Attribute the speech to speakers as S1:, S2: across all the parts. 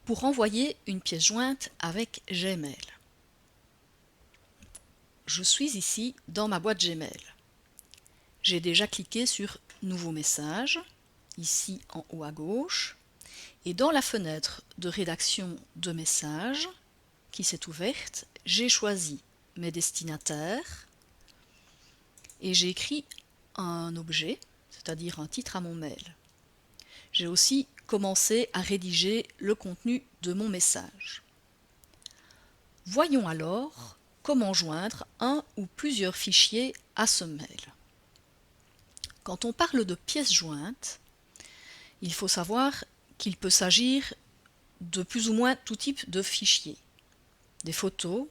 S1: Pour envoyer une pièce jointe avec Gmail. Je suis ici dans ma boîte Gmail. J'ai déjà cliqué sur Nouveau message, ici en haut à gauche, et dans la fenêtre de rédaction de messages qui s'est ouverte, j'ai choisi mes destinataires et j'ai écrit un objet, c'est-à-dire un titre à mon mail. J'ai aussi commencé à rédiger le contenu de mon message. Voyons alors comment joindre un ou plusieurs fichiers à ce mail. Quand on parle de pièces jointes, il faut savoir qu'il peut s'agir de plus ou moins tout type de fichiers. Des photos,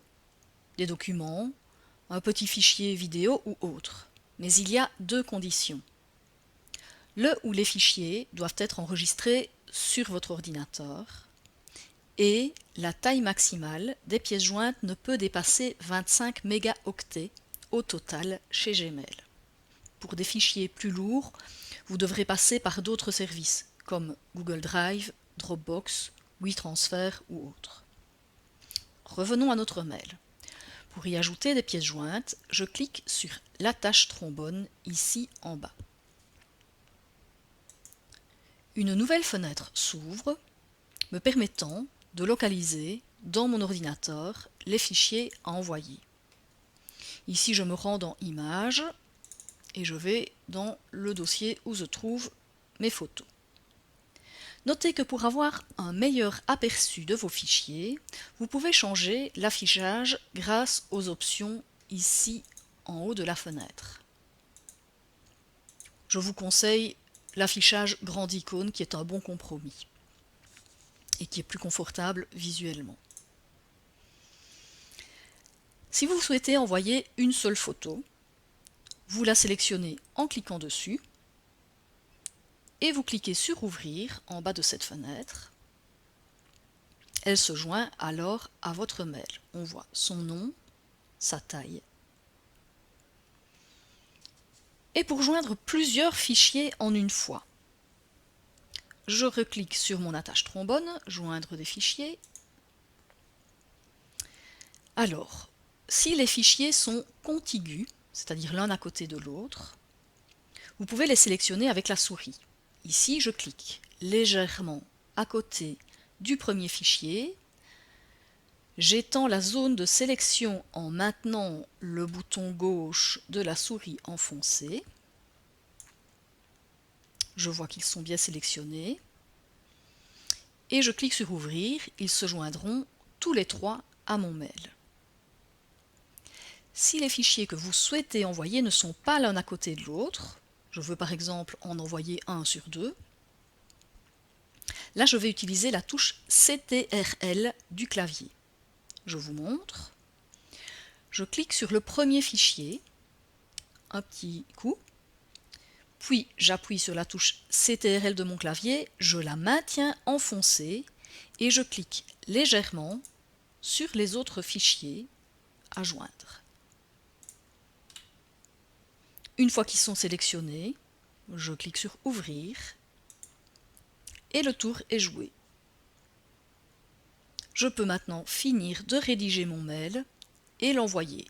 S1: des documents, un petit fichier vidéo ou autre. Mais il y a deux conditions. Le ou les fichiers doivent être enregistrés sur votre ordinateur et la taille maximale des pièces jointes ne peut dépasser 25 mégaoctets au total chez Gmail. Pour des fichiers plus lourds, vous devrez passer par d'autres services comme Google Drive, Dropbox, WeTransfer ou autres. Revenons à notre mail. Pour y ajouter des pièces jointes, je clique sur l'attache trombone ici en bas. Une nouvelle fenêtre s'ouvre, me permettant de localiser dans mon ordinateur les fichiers à envoyer. Ici, je me rends dans Images et je vais dans le dossier où se trouvent mes photos. Notez que pour avoir un meilleur aperçu de vos fichiers, vous pouvez changer l'affichage grâce aux options ici en haut de la fenêtre. Je vous conseille l'affichage grande icône qui est un bon compromis et qui est plus confortable visuellement. Si vous souhaitez envoyer une seule photo, vous la sélectionnez en cliquant dessus et vous cliquez sur Ouvrir en bas de cette fenêtre. Elle se joint alors à votre mail. On voit son nom, sa taille. Et pour joindre plusieurs fichiers en une fois, je reclique sur mon attache trombone, joindre des fichiers. Alors, si les fichiers sont contigus, c'est-à-dire l'un à côté de l'autre, vous pouvez les sélectionner avec la souris. Ici, je clique légèrement à côté du premier fichier. J'étends la zone de sélection en maintenant le bouton gauche de la souris enfoncé. Je vois qu'ils sont bien sélectionnés. Et je clique sur Ouvrir. Ils se joindront tous les trois à mon mail. Si les fichiers que vous souhaitez envoyer ne sont pas l'un à côté de l'autre, je veux par exemple en envoyer un sur deux, là je vais utiliser la touche CTRL du clavier. Je vous montre. Je clique sur le premier fichier, un petit coup, puis j'appuie sur la touche CTRL de mon clavier, je la maintiens enfoncée et je clique légèrement sur les autres fichiers à joindre. Une fois qu'ils sont sélectionnés, je clique sur Ouvrir et le tour est joué. Je peux maintenant finir de rédiger mon mail et l'envoyer.